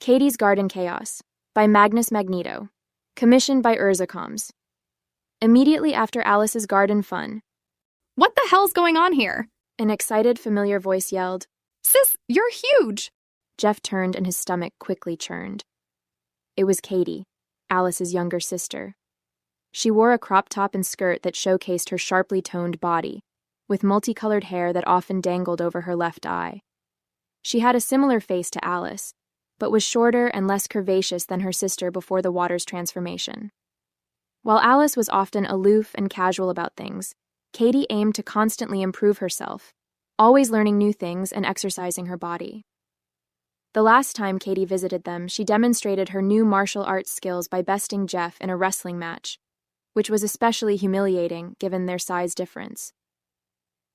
Katie's Garden Chaos by MagnusMagneto, commissioned by Urzacoms. Immediately after Alice's garden fun, "What the hell's going on here?" an excited, familiar voice yelled. "Sis, you're huge!" Jeff turned and his stomach quickly churned. It was Katie, Alice's younger sister. She wore a crop top and skirt that showcased her sharply toned body, with multicolored hair that often dangled over her left eye. She had a similar face to Alice, but was shorter and less curvaceous than her sister before the water's transformation. While Alice was often aloof and casual about things, Katie aimed to constantly improve herself, always learning new things and exercising her body. The last time Katie visited them, she demonstrated her new martial arts skills by besting Jeff in a wrestling match, which was especially humiliating given their size difference.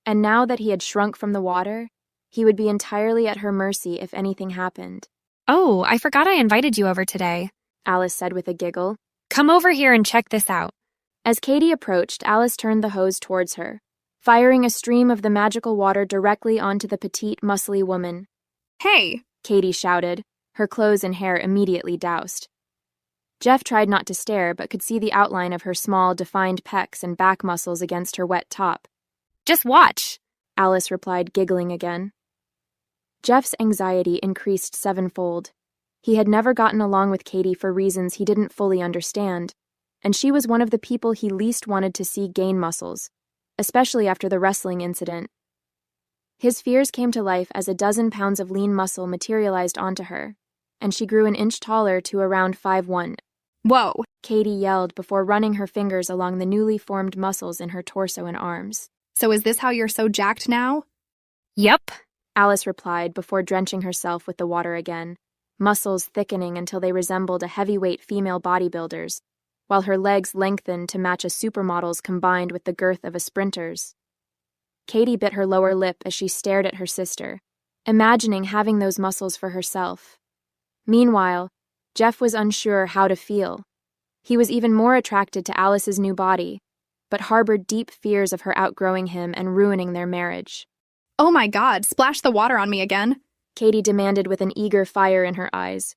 And now that he had shrunk from the water, he would be entirely at her mercy if anything happened. "Oh, I forgot I invited you over today," Alice said with a giggle. "Come over here and check this out." As Katie approached, Alice turned the hose towards her, firing a stream of the magical water directly onto the petite, muscly woman. "Hey!" Katie shouted, her clothes and hair immediately doused. Jeff tried not to stare, but could see the outline of her small, defined pecs and back muscles against her wet top. "Just watch," Alice replied, giggling again. Jeff's anxiety increased sevenfold. He had never gotten along with Katie for reasons he didn't fully understand, and she was one of the people he least wanted to see gain muscles, especially after the wrestling incident. His fears came to life as a dozen pounds of lean muscle materialized onto her, and she grew an inch taller to around 5'1". "Whoa!" Katie yelled before running her fingers along the newly formed muscles in her torso and arms. "So is this how you're so jacked now?" "Yep." Alice replied before drenching herself with the water again, muscles thickening until they resembled a heavyweight female bodybuilder's, while her legs lengthened to match a supermodel's combined with the girth of a sprinter's. Katie bit her lower lip as she stared at her sister, imagining having those muscles for herself. Meanwhile, Jeff was unsure how to feel. He was even more attracted to Alice's new body, but harbored deep fears of her outgrowing him and ruining their marriage. "Oh my God, splash the water on me again!" Katie demanded with an eager fire in her eyes.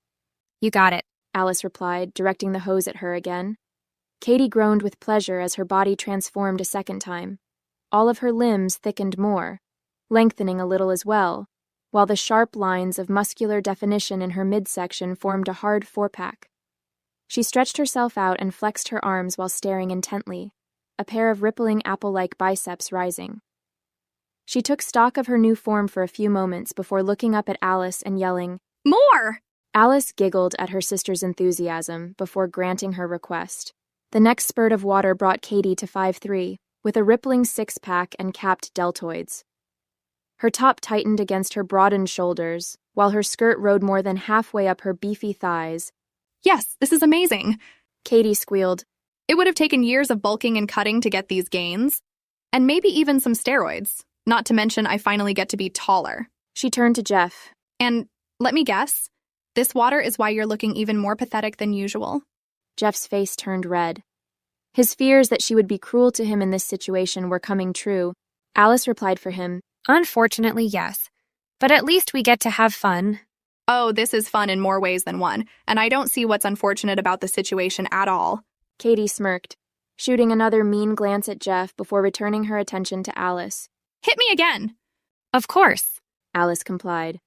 "You got it," Alice replied, directing the hose at her again. Katie groaned with pleasure as her body transformed a second time. All of her limbs thickened more, lengthening a little as well, while the sharp lines of muscular definition in her midsection formed a hard four-pack. She stretched herself out and flexed her arms while staring intently, a pair of rippling apple-like biceps rising. She took stock of her new form for a few moments before looking up at Alice and yelling, "More!" Alice giggled at her sister's enthusiasm before granting her request. The next spurt of water brought Katie to 5'3", with a rippling six-pack and capped deltoids. Her top tightened against her broadened shoulders, while her skirt rode more than halfway up her beefy thighs. "Yes, this is amazing!" Katie squealed. "It would have taken years of bulking and cutting to get these gains. And maybe even some steroids. Not to mention I finally get to be taller." She turned to Jeff. "And let me guess, this water is why you're looking even more pathetic than usual." Jeff's face turned red. His fears that she would be cruel to him in this situation were coming true. Alice replied for him, "Unfortunately, yes. But at least we get to have fun." "Oh, this is fun in more ways than one, and I don't see what's unfortunate about the situation at all." Katie smirked, shooting another mean glance at Jeff before returning her attention to Alice. "Hit me again!" "Of course," Alice complied,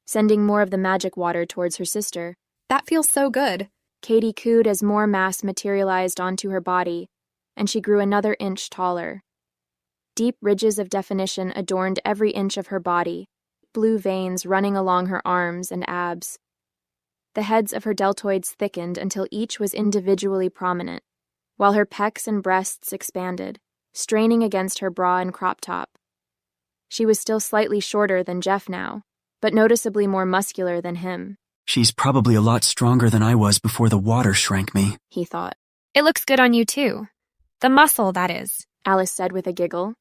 sending more of the magic water towards her sister. "That feels so good." Katie cooed as more mass materialized onto her body, and she grew another inch taller. Deep ridges of definition adorned every inch of her body, blue veins running along her arms and abs. The heads of her deltoids thickened until each was individually prominent, while her pecs and breasts expanded, straining against her bra and crop top. She was still slightly shorter than Jeff now, but noticeably more muscular than him. "She's probably a lot stronger than I was before the water shrank me," he thought. "It looks good on you, too. The muscle, that is," Alice said with a giggle.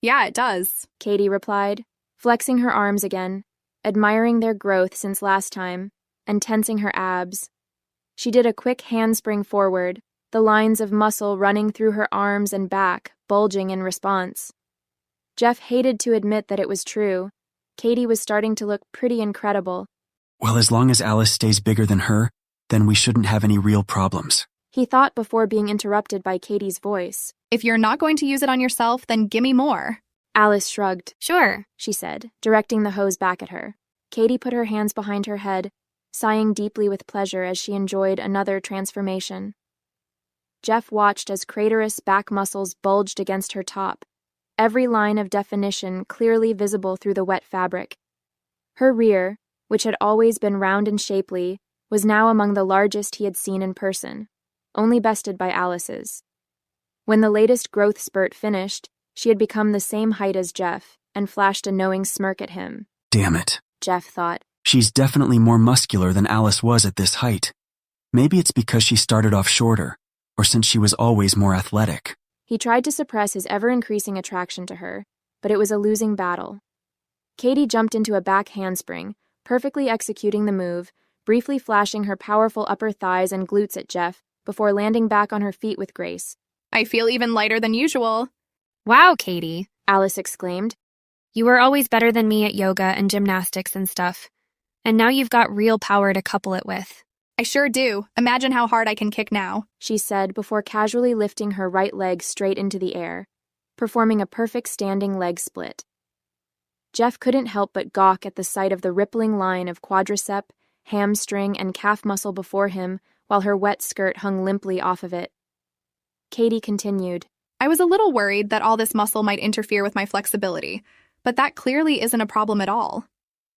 "Yeah, it does," Katie replied, flexing her arms again, admiring their growth since last time, and tensing her abs. She did a quick handspring forward, the lines of muscle running through her arms and back, bulging in response. Jeff hated to admit that it was true. Katie was starting to look pretty incredible. Well, as long as Alice stays bigger than her, then we shouldn't have any real problems. He thought before being interrupted by Katie's voice. If you're not going to use it on yourself, then gimme more. Alice shrugged. Sure. She said, directing the hose back at her. Katie put her hands behind her head, sighing deeply with pleasure as she enjoyed another transformation. Jeff watched as craterous back muscles bulged against her top, every line of definition clearly visible through the wet fabric. Her rear, which had always been round and shapely, was now among the largest he had seen in person, only bested by Alice's. When the latest growth spurt finished, she had become the same height as Jeff and flashed a knowing smirk at him. Damn it. Jeff thought. She's definitely more muscular than Alice was at this height. Maybe it's because she started off shorter, or since she was always more athletic. He tried to suppress his ever-increasing attraction to her, but it was a losing battle. Katie jumped into a back handspring, perfectly executing the move, briefly flashing her powerful upper thighs and glutes at Jeff before landing back on her feet with grace. I feel even lighter than usual. Wow, Katie. Alice exclaimed. You were always better than me at yoga and gymnastics and stuff. And now you've got real power to couple it with. I sure do. Imagine how hard I can kick now. She said before casually lifting her right leg straight into the air, performing a perfect standing leg split. Jeff couldn't help but gawk at the sight of the rippling line of quadricep, hamstring, and calf muscle before him while her wet skirt hung limply off of it. Katie continued. I was a little worried that all this muscle might interfere with my flexibility, but that clearly isn't a problem at all.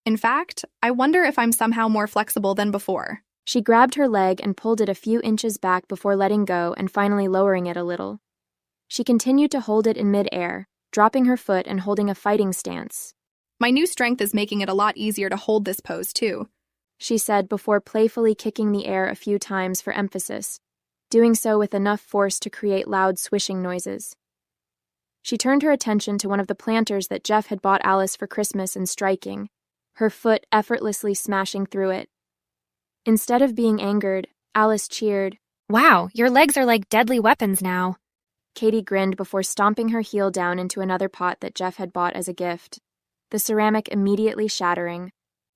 In fact, I wonder if I'm somehow more flexible than before. She grabbed her leg and pulled it a few inches back before letting go and finally lowering it a little. She continued to hold it in mid-air, dropping her foot and holding a fighting stance. My new strength is making it a lot easier to hold this pose, too, she said before playfully kicking the air a few times for emphasis, doing so with enough force to create loud swishing noises. She turned her attention to one of the planters that Jeff had bought Alice for Christmas and striking, her foot effortlessly smashing through it. Instead of being angered, Alice cheered. Wow, your legs are like deadly weapons now. Katie grinned before stomping her heel down into another pot that Jeff had bought as a gift, the ceramic immediately shattering.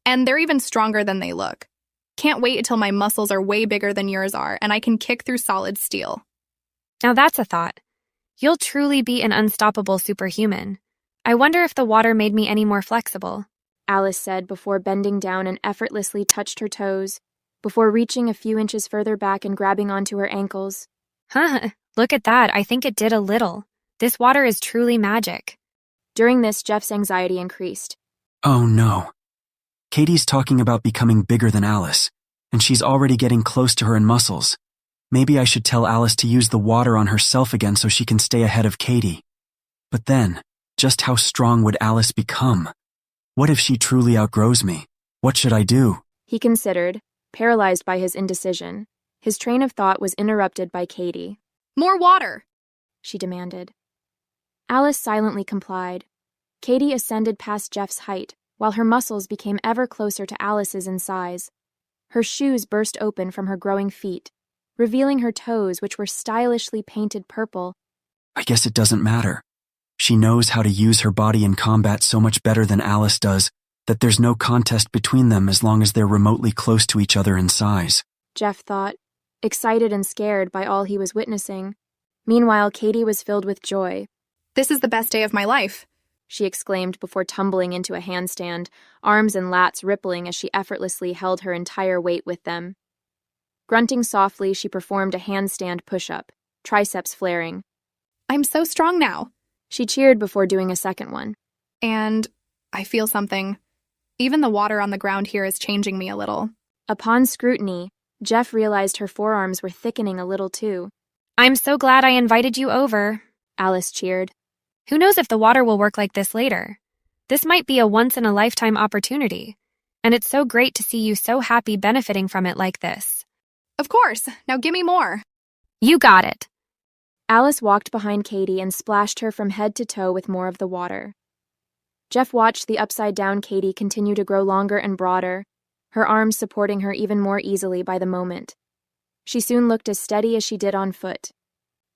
And they're even stronger than they look. Can't wait until my muscles are way bigger than yours are and I can kick through solid steel. Now that's a thought. You'll truly be an unstoppable superhuman. I wonder if the water made me any more flexible. Alice said before bending down and effortlessly touched her toes, before reaching a few inches further back and grabbing onto her ankles. Huh, look at that. I think it did a little. This water is truly magic. During this, Jeff's anxiety increased. Oh no. Katie's talking about becoming bigger than Alice, and she's already getting close to her in muscles. Maybe I should tell Alice to use the water on herself again so she can stay ahead of Katie. But then, just how strong would Alice become? What if she truly outgrows me? What should I do? He considered, paralyzed by his indecision. His train of thought was interrupted by Katie. More water! She demanded. Alice silently complied. Katie ascended past Jeff's height, while her muscles became ever closer to Alice's in size. Her shoes burst open from her growing feet, revealing her toes, which were stylishly painted purple. I guess it doesn't matter. She knows how to use her body in combat so much better than Alice does that there's no contest between them as long as they're remotely close to each other in size. Jeff thought, excited and scared by all he was witnessing. Meanwhile, Katie was filled with joy. This is the best day of my life, she exclaimed before tumbling into a handstand, arms and lats rippling as she effortlessly held her entire weight with them. Grunting softly, she performed a handstand push-up, triceps flaring. I'm so strong now. She cheered before doing a second one. And I feel something. Even the water on the ground here is changing me a little. Upon scrutiny, Jeff realized her forearms were thickening a little too. I'm so glad I invited you over, Alice cheered. Who knows if the water will work like this later? This might be a once-in-a-lifetime opportunity, and it's so great to see you so happy benefiting from it like this. Of course. Now gimme more. You got it. Alice walked behind Katie and splashed her from head to toe with more of the water. Jeff watched the upside-down Katie continue to grow longer and broader, her arms supporting her even more easily by the moment. She soon looked as steady as she did on foot.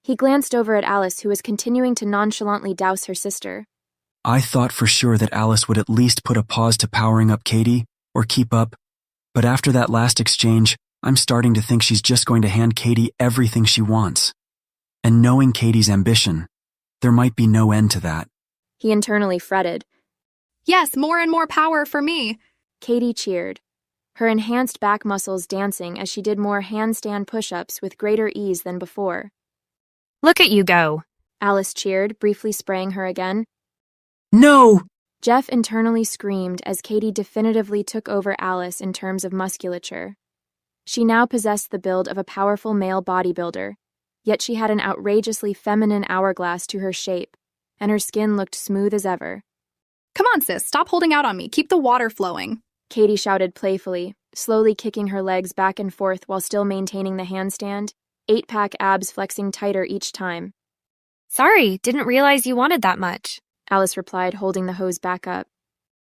He glanced over at Alice, who was continuing to nonchalantly douse her sister. I thought for sure that Alice would at least put a pause to powering up Katie, or keep up, But after that last exchange, I'm starting to think she's just going to hand Katie everything she wants. And knowing Katie's ambition, there might be no end to that. He internally fretted. Yes, more and more power for me. Katie cheered, her enhanced back muscles dancing as she did more handstand push-ups with greater ease than before. Look at you go. Alice cheered, briefly spraying her again. No! Jeff internally screamed as Katie definitively took over Alice in terms of musculature. She now possessed the build of a powerful male bodybuilder, yet she had an outrageously feminine hourglass to her shape, and her skin looked smooth as ever. Come on, sis, stop holding out on me. Keep the water flowing. Katie shouted playfully, slowly kicking her legs back and forth while still maintaining the handstand, 8-pack abs flexing tighter each time. Sorry, didn't realize you wanted that much. Alice replied, holding the hose back up.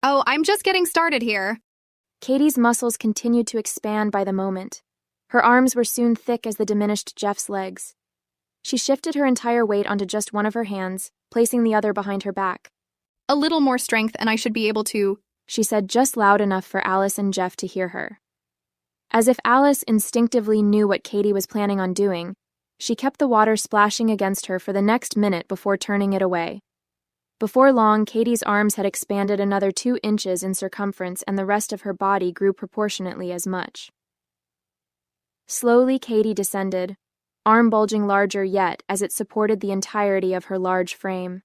Oh, I'm just getting started here. Katie's muscles continued to expand by the moment. Her arms were soon thick as the diminished Jeff's legs. She shifted her entire weight onto just one of her hands, placing the other behind her back. A little more strength and I should be able to, she said just loud enough for Alice and Jeff to hear her. As if Alice instinctively knew what Katie was planning on doing, she kept the water splashing against her for the next minute before turning it away. Before long, Katie's arms had expanded another 2 inches in circumference and the rest of her body grew proportionately as much. Slowly, Katie descended, arm bulging larger yet as it supported the entirety of her large frame.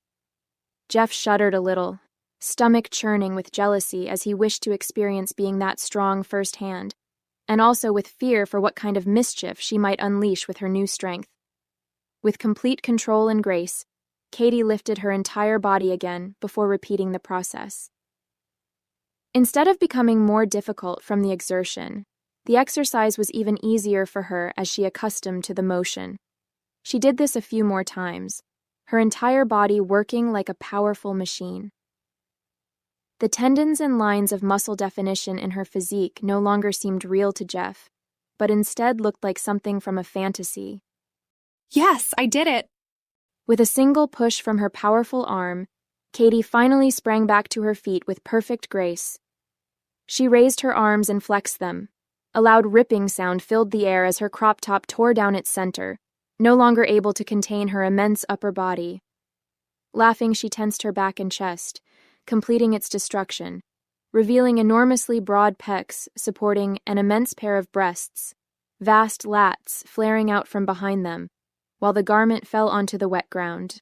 Jeff shuddered a little, stomach churning with jealousy as he wished to experience being that strong firsthand, and also with fear for what kind of mischief she might unleash with her new strength. With complete control and grace, Katie lifted her entire body again before repeating the process. Instead of becoming more difficult from the exertion, the exercise was even easier for her as she accustomed to the motion. She did this a few more times, her entire body working like a powerful machine. The tendons and lines of muscle definition in her physique no longer seemed real to Jeff, but instead looked like something from a fantasy. Yes, I did it. With a single push from her powerful arm, Katie finally sprang back to her feet with perfect grace. She raised her arms and flexed them. A loud ripping sound filled the air as her crop top tore down its center, no longer able to contain her immense upper body. Laughing, she tensed her back and chest, completing its destruction, revealing enormously broad pecs supporting an immense pair of breasts, vast lats flaring out from behind them, while the garment fell onto the wet ground.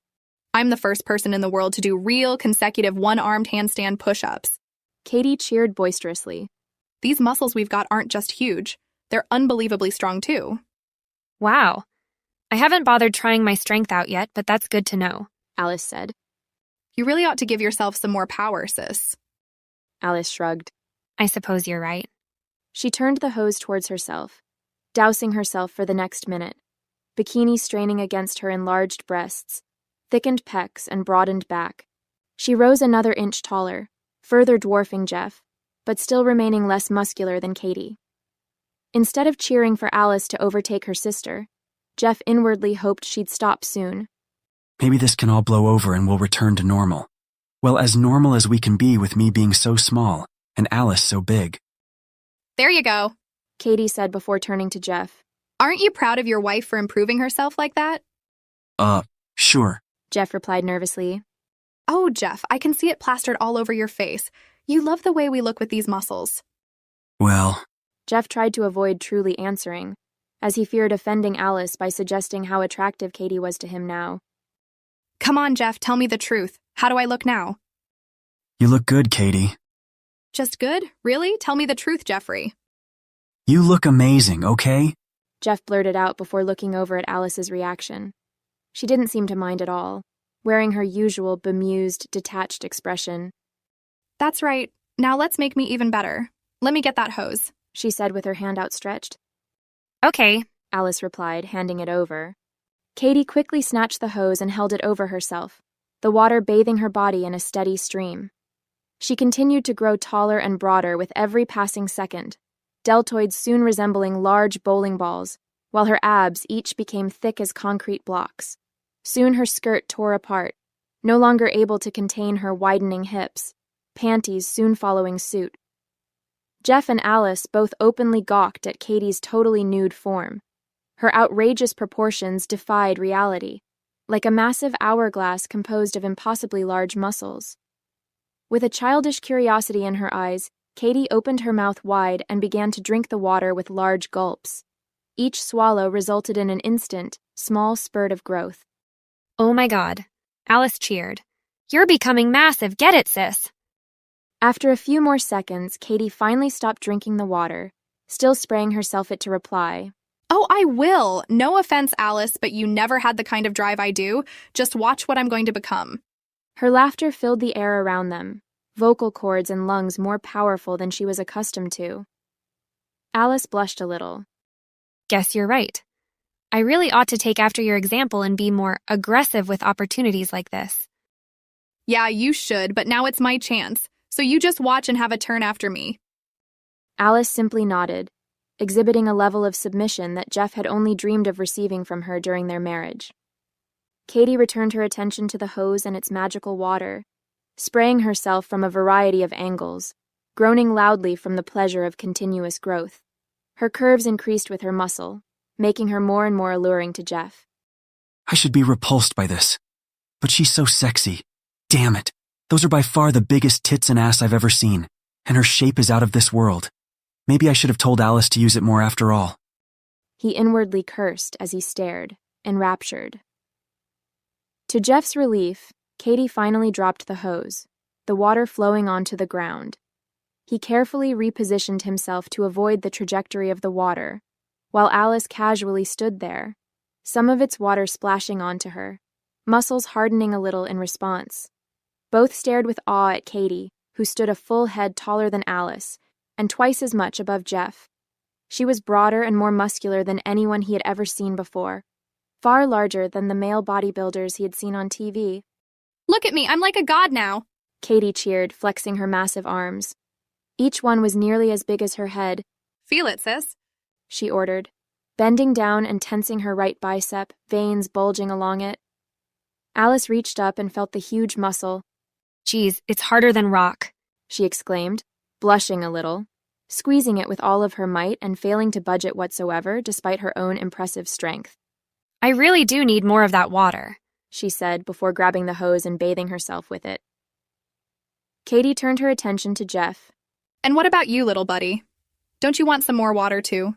I'm the first person in the world to do real consecutive one-armed handstand push-ups. Katie cheered boisterously. These muscles we've got aren't just huge, they're unbelievably strong too. Wow. I haven't bothered trying my strength out yet, but that's good to know. Alice said. You really ought to give yourself some more power, sis. Alice shrugged. I suppose you're right. She turned the hose towards herself, dousing herself for the next minute, bikini straining against her enlarged breasts, thickened pecs, and broadened back. She rose another inch taller, further dwarfing Jeff, but still remaining less muscular than Katie. Instead of cheering for Alice to overtake her sister, Jeff inwardly hoped she'd stop soon. Maybe this can all blow over and we'll return to normal. Well, as normal as we can be with me being so small and Alice so big. There you go, Katie said before turning to Jeff. Aren't you proud of your wife for improving herself like that? Sure. Jeff replied nervously. Oh, Jeff, I can see it plastered all over your face. You love the way we look with these muscles. Well, Jeff tried to avoid truly answering, as he feared offending Alice by suggesting how attractive Katie was to him now. Come on, Jeff, tell me the truth. How do I look now? you look good, Katie. Just good? Really? Tell me the truth, Jeffrey. You look amazing, okay? Jeff blurted out before looking over at Alice's reaction. She didn't seem to mind at all, wearing her usual bemused, detached expression. That's right. Now let's make me even better. Let me get that hose, she said with her hand outstretched. Okay. Alice replied, handing it over. Katie quickly snatched the hose and held it over herself, the water bathing her body in a steady stream. She continued to grow taller and broader with every passing second, deltoids soon resembling large bowling balls, while her abs each became thick as concrete blocks. Soon her skirt tore apart, no longer able to contain her widening hips, panties soon following suit. Jeff and Alice both openly gawked at Katie's totally nude form. Her outrageous proportions defied reality, like a massive hourglass composed of impossibly large muscles. With a childish curiosity in her eyes, Katie opened her mouth wide and began to drink the water with large gulps. Each swallow resulted in an instant, small spurt of growth. Oh my God. Alice cheered. You're becoming massive, get it, sis? After a few more seconds, Katie finally stopped drinking the water, still spraying herself it to reply. Oh, I will. No offense, Alice, but you never had the kind of drive I do. Just watch what I'm going to become. Her laughter filled the air around them, vocal cords and lungs more powerful than she was accustomed to. Alice blushed a little. Guess you're right. I really ought to take after your example and be more aggressive with opportunities like this. Yeah, you should, but now it's my chance. So you just watch and have a turn after me. Alice simply nodded, exhibiting a level of submission that Jeff had only dreamed of receiving from her during their marriage. Katie returned her attention to the hose and its magical water, spraying herself from a variety of angles, groaning loudly from the pleasure of continuous growth. Her curves increased with her muscle, making her more and more alluring to Jeff. I should be repulsed by this. But she's so sexy. Damn it. Those are by far the biggest tits and ass I've ever seen, and her shape is out of this world. Maybe I should have told Alice to use it more after all. He inwardly cursed as he stared, enraptured. To Jeff's relief, Katie finally dropped the hose, the water flowing onto the ground. He carefully repositioned himself to avoid the trajectory of the water, while Alice casually stood there, some of its water splashing onto her, muscles hardening a little in response. Both stared with awe at Katie, who stood a full head taller than Alice, and twice as much above Jeff. She was broader and more muscular than anyone he had ever seen before, far larger than the male bodybuilders he had seen on TV. Look at me, I'm like a god now. Katie cheered, flexing her massive arms. Each one was nearly as big as her head. Feel it, sis. She ordered, bending down and tensing her right bicep, veins bulging along it. Alice reached up and felt the huge muscle. Geez, it's harder than rock, she exclaimed, blushing a little, squeezing it with all of her might and failing to budge it whatsoever despite her own impressive strength. I really do need more of that water, she said before grabbing the hose and bathing herself with it. Katie turned her attention to Jeff. And what about you, little buddy? Don't you want some more water, too?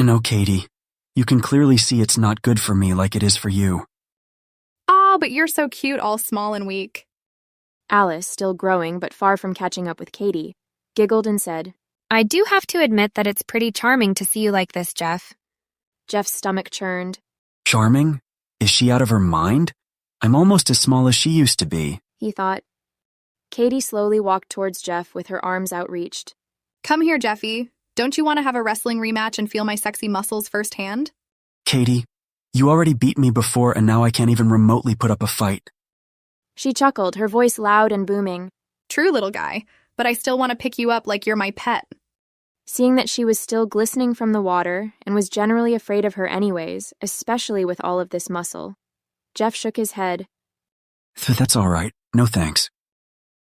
No, Katie. You can clearly see it's not good for me like it is for you. Oh, but you're so cute, all small and weak. Alice, still growing but far from catching up with Katie, giggled and said, I do have to admit that it's pretty charming to see you like this, Jeff. Jeff's stomach churned. Charming? Is she out of her mind? I'm almost as small as she used to be, he thought. Katie slowly walked towards Jeff with her arms outreached. Come here, Jeffy. Don't you want to have a wrestling rematch and feel my sexy muscles firsthand? Katie, you already beat me before and now I can't even remotely put up a fight. She chuckled, her voice loud and booming. True, little guy, but I still want to pick you up like you're my pet. Seeing that she was still glistening from the water and was generally afraid of her anyways, especially with all of this muscle, Jeff shook his head. That's all right. No thanks.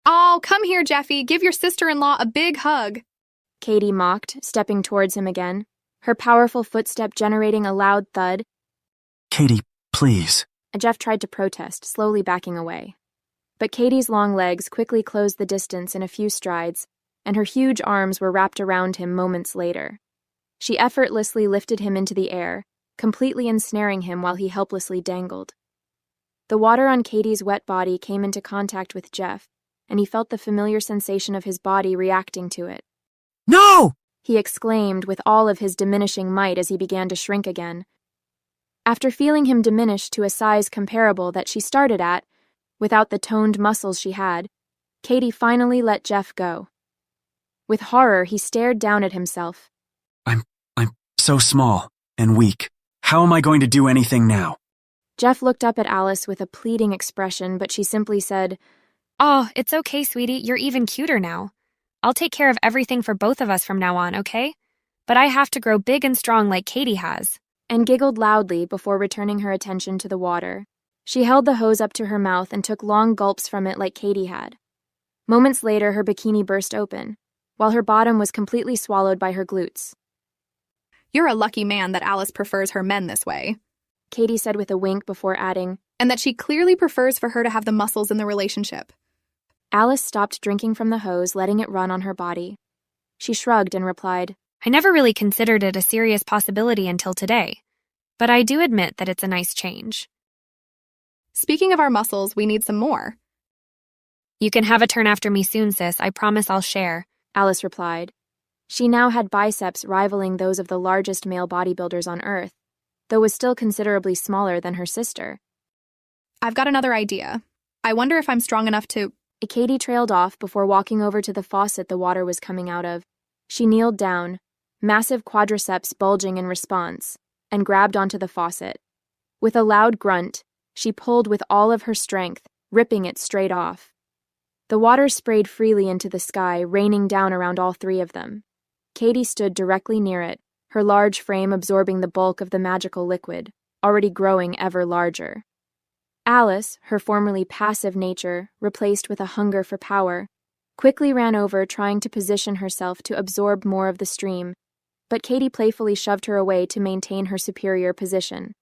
Oh, come here, Jeffy. Give your sister-in-law a big hug. Katie mocked, stepping towards him again, her powerful footstep generating a loud thud. Katie, please. Jeff tried to protest, slowly backing away. But Katie's long legs quickly closed the distance in a few strides, and her huge arms were wrapped around him moments later. She effortlessly lifted him into the air, completely ensnaring him while he helplessly dangled. The water on Katie's wet body came into contact with Jeff, and he felt the familiar sensation of his body reacting to it. No! He exclaimed with all of his diminishing might as he began to shrink again. After feeling him diminish to a size comparable that she started at, without the toned muscles she had, Katie finally let Jeff go. With horror, he stared down at himself. I'm so small and weak. How am I going to do anything now? Jeff looked up at Alice with a pleading expression, but she simply said, Oh, it's okay, sweetie. You're even cuter now. I'll take care of everything for both of us from now on, okay? But I have to grow big and strong like Katie has. And giggled loudly before returning her attention to the water. She held the hose up to her mouth and took long gulps from it like Katie had. Moments later, her bikini burst open, while her bottom was completely swallowed by her glutes. You're a lucky man that Alice prefers her men this way. Katie said with a wink before adding, And that she clearly prefers for her to have the muscles in the relationship. Alice stopped drinking from the hose, letting it run on her body. She shrugged and replied, I never really considered it a serious possibility until today, but I do admit that it's a nice change. Speaking of our muscles, we need some more. You can have a turn after me soon, sis. I promise I'll share. Alice replied. She now had biceps rivaling those of the largest male bodybuilders on Earth, though was still considerably smaller than her sister. I've got another idea. I wonder if I'm strong enough to... Katie trailed off before walking over to the faucet the water was coming out of. She kneeled down, massive quadriceps bulging in response, and grabbed onto the faucet. With a loud grunt, she pulled with all of her strength, ripping it straight off. The water sprayed freely into the sky, raining down around all three of them. Katie stood directly near it, her large frame absorbing the bulk of the magical liquid, already growing ever larger. Alice, her formerly passive nature, replaced with a hunger for power, quickly ran over trying to position herself to absorb more of the stream, but Katie playfully shoved her away to maintain her superior position.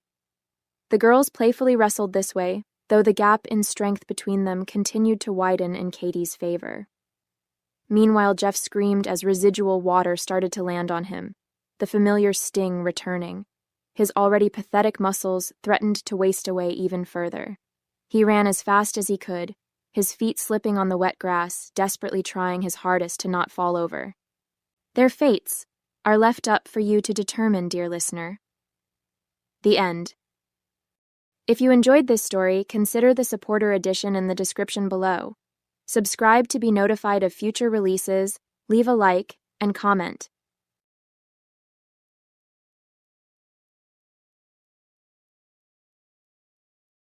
The girls playfully wrestled this way, though the gap in strength between them continued to widen in Katie's favor. Meanwhile, Jeff screamed as residual water started to land on him, the familiar sting returning. His already pathetic muscles threatened to waste away even further. He ran as fast as he could, his feet slipping on the wet grass, desperately trying his hardest to not fall over. Their fates are left up for you to determine, dear listener. The end. If you enjoyed this story, consider the supporter edition in the description below. Subscribe to be notified of future releases, leave a like, and comment.